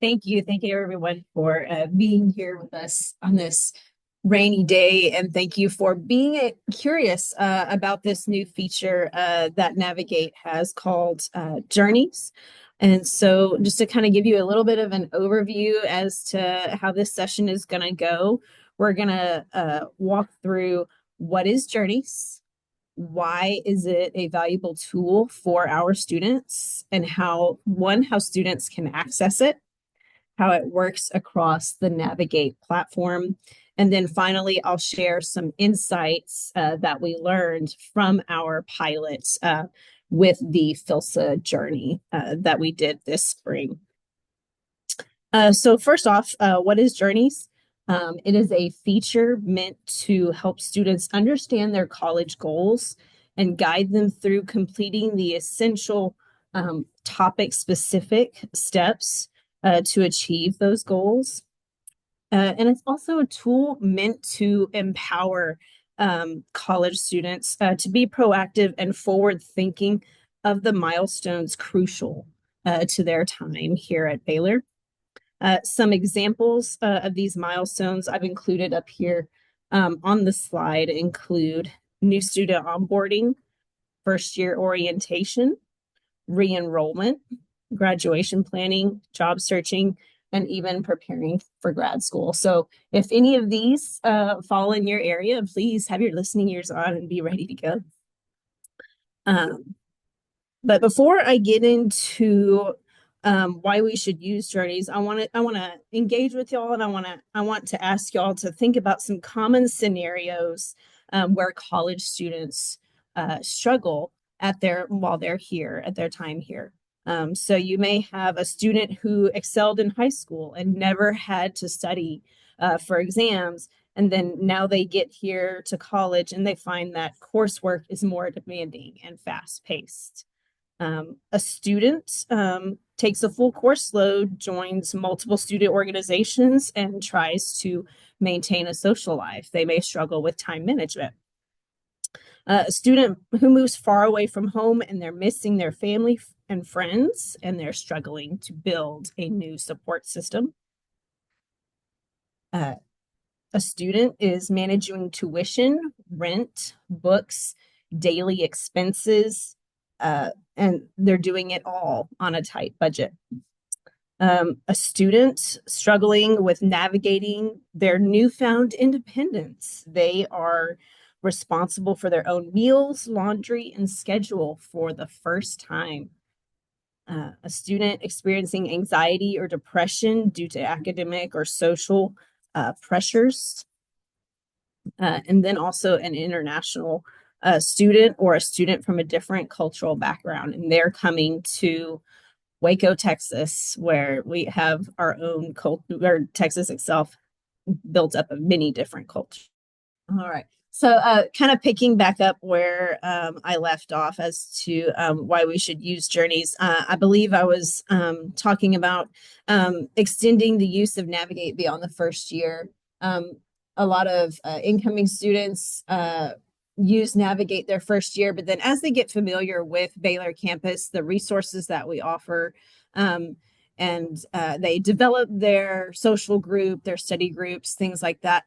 Thank you everyone for being here with us on this rainy day, and thank you for being curious about this new feature that Navigate has called Journeys. And so, just to kind of give you a little bit of an overview as to how this session is going to go, we're going to walk through what is Journeys, why is it a valuable tool for our students, and how students can access it, how it works across the Navigate platform. And then finally, I'll share some insights that we learned from our pilots with the PHLSA journey that we did this spring. So first off, what is Journeys? It is a feature meant to help students understand their college goals and guide them through completing the essential topic-specific steps to achieve those goals. And it's also a tool meant to empower college students to be proactive and forward-thinking of the milestones crucial to their time here at Baylor. Some examples of these milestones I've included up here on the slide include new student onboarding, first year orientation, re-enrollment, graduation planning, job searching, and even preparing for grad school. So if any of these fall in your area, please have your listening ears on and be ready to go. But before I get into why we should use Journeys, I want to engage with y'all, and I want to ask y'all to think about some common scenarios where college students struggle while they're here at their time here. So you may have a student who excelled in high school and never had to study for exams, and then now they get here to college and they find that coursework is more demanding and fast-paced. A student takes a full course load, joins multiple student organizations, and tries to maintain a social life. They may struggle with time management. A student who moves far away from home and they're missing their family and friends, and they're struggling to build a new support system. A student is managing tuition, rent, books, daily expenses, and they're doing it all on a tight budget. A student struggling with navigating their newfound independence. They are responsible for their own meals, laundry, and schedule for the first time. A student experiencing anxiety or depression due to academic or social pressures. And then also an international student or a student from a different cultural background, and they're coming to Waco, Texas, where we have our own culture, or Texas itself built up of many different cultures. All right. So kind of picking back up where I left off as to why we should use Journeys. I believe I was talking about extending the use of Navigate beyond the first year. A lot of incoming students use Navigate their first year, but then as they get familiar with Baylor campus, the resources that we offer, and they develop their social group, their study groups, things like that,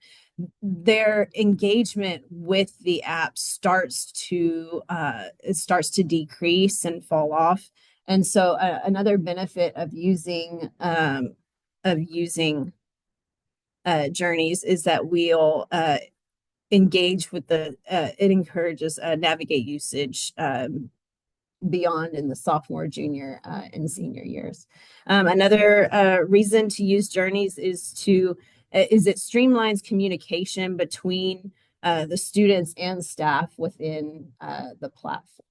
their engagement with the app starts to decrease and fall off. And so another benefit of using Journeys is that we'll engage with it encourages Navigate usage beyond in the sophomore, junior, and senior years. Another reason to use Journeys is it streamlines communication between the students and staff within the platform.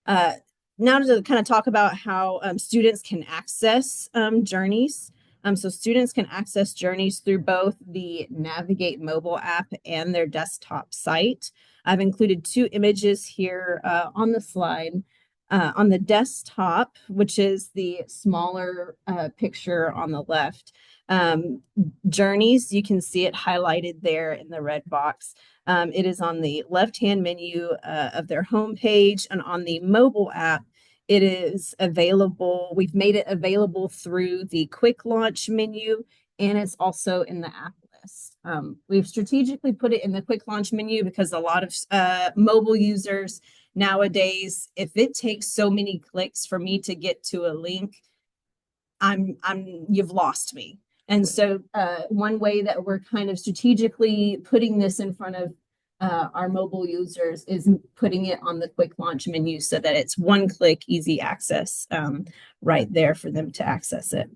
All right. Now to kind of talk about how students can access Journeys. So students can access Journeys through both the Navigate mobile app and their desktop site. I've included two images here on the slide. On the desktop, which is the smaller picture on the left, journeys, you can see it highlighted there in the red box. It is on the left-hand menu of their homepage, and on the mobile app, it is available. We've made it available through the quick launch menu, and it's also in the app list. We've strategically put it in the quick launch menu because a lot of mobile users nowadays, if it takes so many clicks for me to get to a link, you've lost me. And so one way that we're kind of strategically putting this in front of our mobile users is putting it on the quick launch menu so that it's one click, easy access right there for them to access it.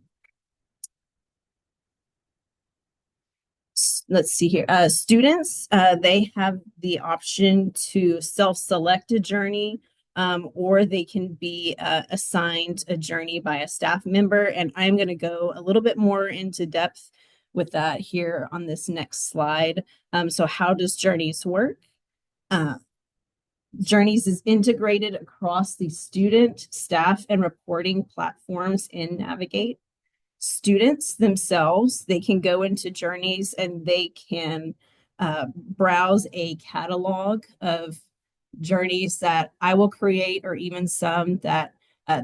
Let's see here. Students, they have the option to self-select a journey, or they can be assigned a journey by a staff member. And I'm going to go a little bit more into depth with that here on this next slide. So how does Journeys work? Journeys is integrated across the student, staff, and reporting platforms in Navigate. Students themselves, they can go into Journeys and they can browse a catalog of journeys that I will create, or even some that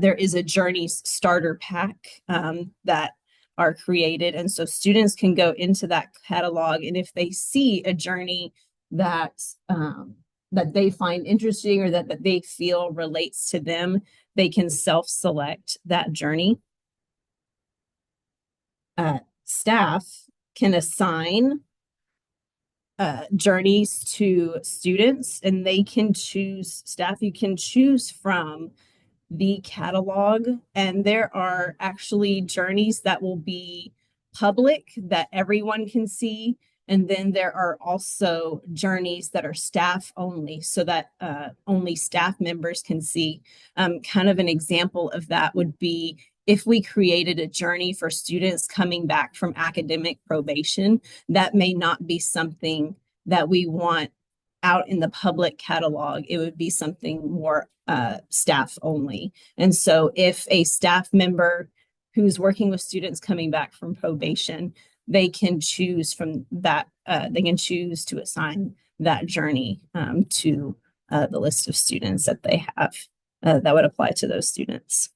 there is a Journeys starter pack that are created. And so students can go into that catalog, and if they see a journey that that they find interesting, or that they feel relates to them, they can self-select that journey. Staff can assign journeys to students, and they can choose, staff, you can choose from the catalog, and there are actually journeys that will be public that everyone can see. And then there are also journeys that are staff only, so that only staff members can see. Kind of an example of that would be if we created a journey for students coming back from academic probation, that may not be something that we want out in the public catalog. It would be something more staff only. And so if a staff member who's working with students coming back from probation, they can choose from that, they can choose to assign that journey to the list of students that they have that would apply to those students.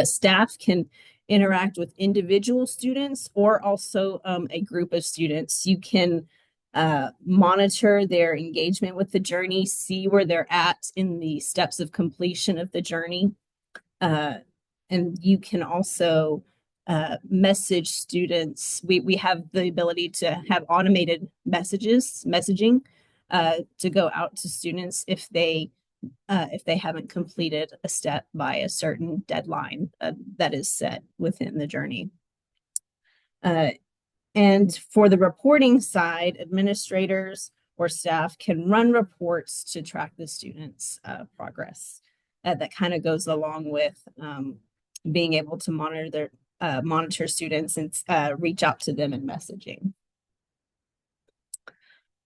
Staff can interact with individual students, or also a group of students. You can monitor their engagement with the journey, see where they're at in the steps of completion of the journey. And you can also message students. We have the ability to have automated messaging to go out to students if they haven't completed a step by a certain deadline that is set within the journey. And for the reporting side, administrators or staff can run reports to track the students' progress. That kind of goes along with being able to monitor students and reach out to them in messaging.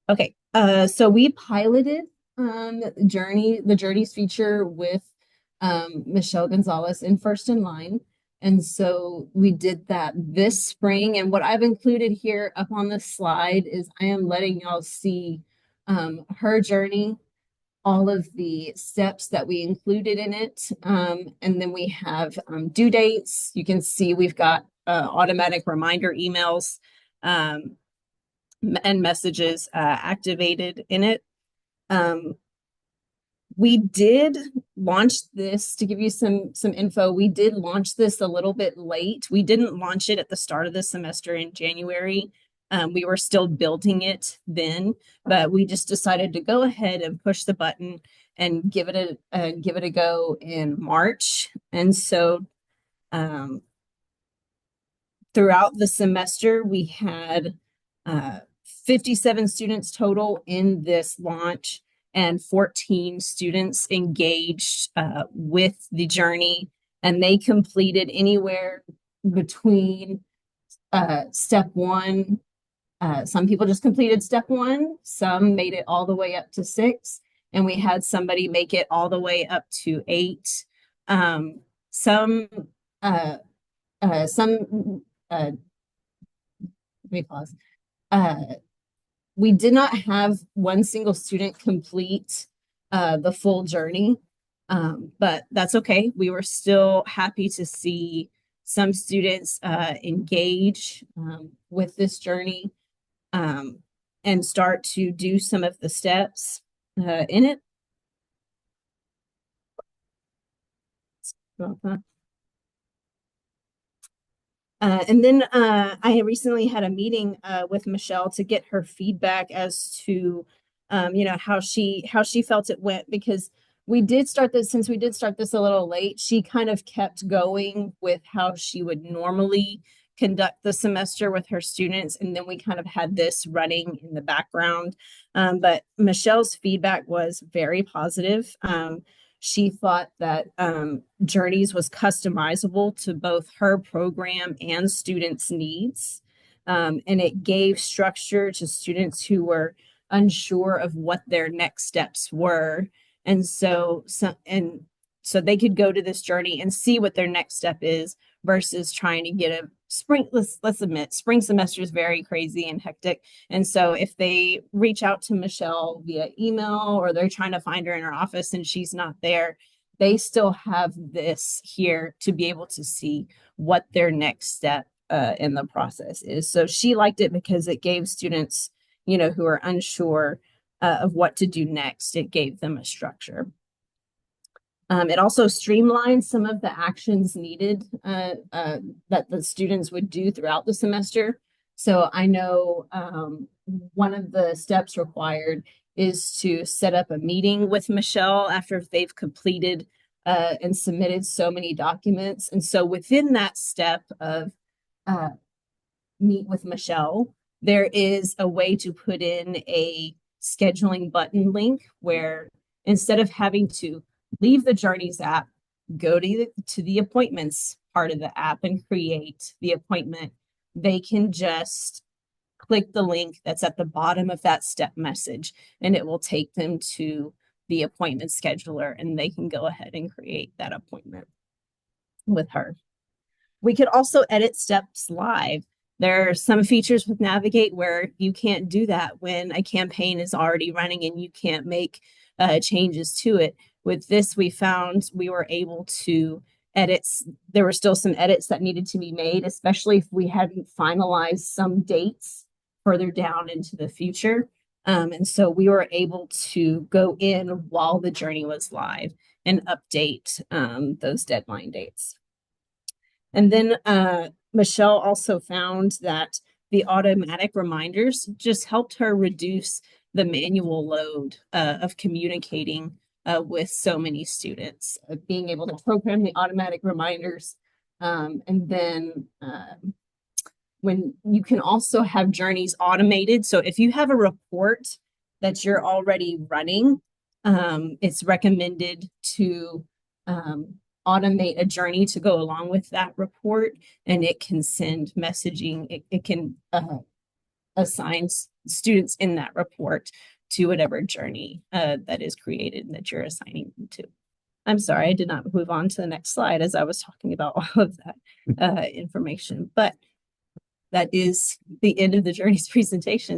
Okay, so we piloted the Journeys feature with Michelle Gonzalez in First in Line. And so we did that this spring. And what I've included here up on the slide is I am letting y'all see her journey, all of the steps that we included in it. And then we have due dates. You can see we've got automatic reminder emails and messages activated in it. We did launch this, to give you some info. We did launch this a little bit late. We didn't launch it at the start of the semester in January. We were still building it then, but we just decided to go ahead and push the button and give it a go in March. And so throughout the semester, we had 57 students total in this launch, and 14 students engaged with the journey, and they completed anywhere between step one. Some people just completed step one, some made it all the way up to 6, and we had somebody make it all the way up to 8. Some, uh, some, let me pause. Uh, we did not have one single student complete the full journey, but that's okay. We were still happy to see some students engage with this journey, um, and start to do some of the steps in it. And then I recently had a meeting with Michelle to get her feedback as to, how she felt it went, because we did start this, since we did start this a little late, she kind of kept going with how she would normally conduct the semester with her students, and then we kind of had this running in the background. But Michelle's feedback was very positive. She thought that Journeys was customizable to both her program and students' needs. And it gave structure to students who were unsure of what their next steps were. And so they could go to this journey and see what their next step is, versus trying to get a spring. Let's admit, spring semester is very crazy and hectic. And so if they reach out to Michelle via email, or they're trying to find her in her office and she's not there, they still have this here to be able to see what their next step in the process is. So she liked it because it gave students, who are unsure of what to do next, it gave them a structure. It also streamlined some of the actions needed that the students would do throughout the semester. So I know one of the steps required is to set up a meeting with Michelle after they've completed and submitted so many documents. And so within that step of uh, meet with Michelle, there is a way to put in a scheduling button link where, instead of having to leave the Journeys app, go to the appointments part of the app and create the appointment, they can just click the link that's at the bottom of that step message, and it will take them to the appointment scheduler, and they can go ahead and create that appointment with her. We could also edit steps live. There are some features with Navigate where you can't do that when a campaign is already running and you can't make changes to it. With this, we found we were able to edit. There were still some edits that needed to be made, especially if we hadn't finalized some dates further down into the future. And so we were able to go in while the journey was live and update those deadline dates. And then Michelle also found that the automatic reminders just helped her reduce the manual load of communicating with so many students, being able to program the automatic reminders. And then when you can also have journeys automated. So if you have a report that you're already running, it's recommended to automate a journey to go along with that report, and it can send messaging. It can assign students in that report to whatever journey that is created and that you're assigning them to. I'm sorry, I did not move on to the next slide as I was talking about all of that information, but that is the end of the Journeys presentation.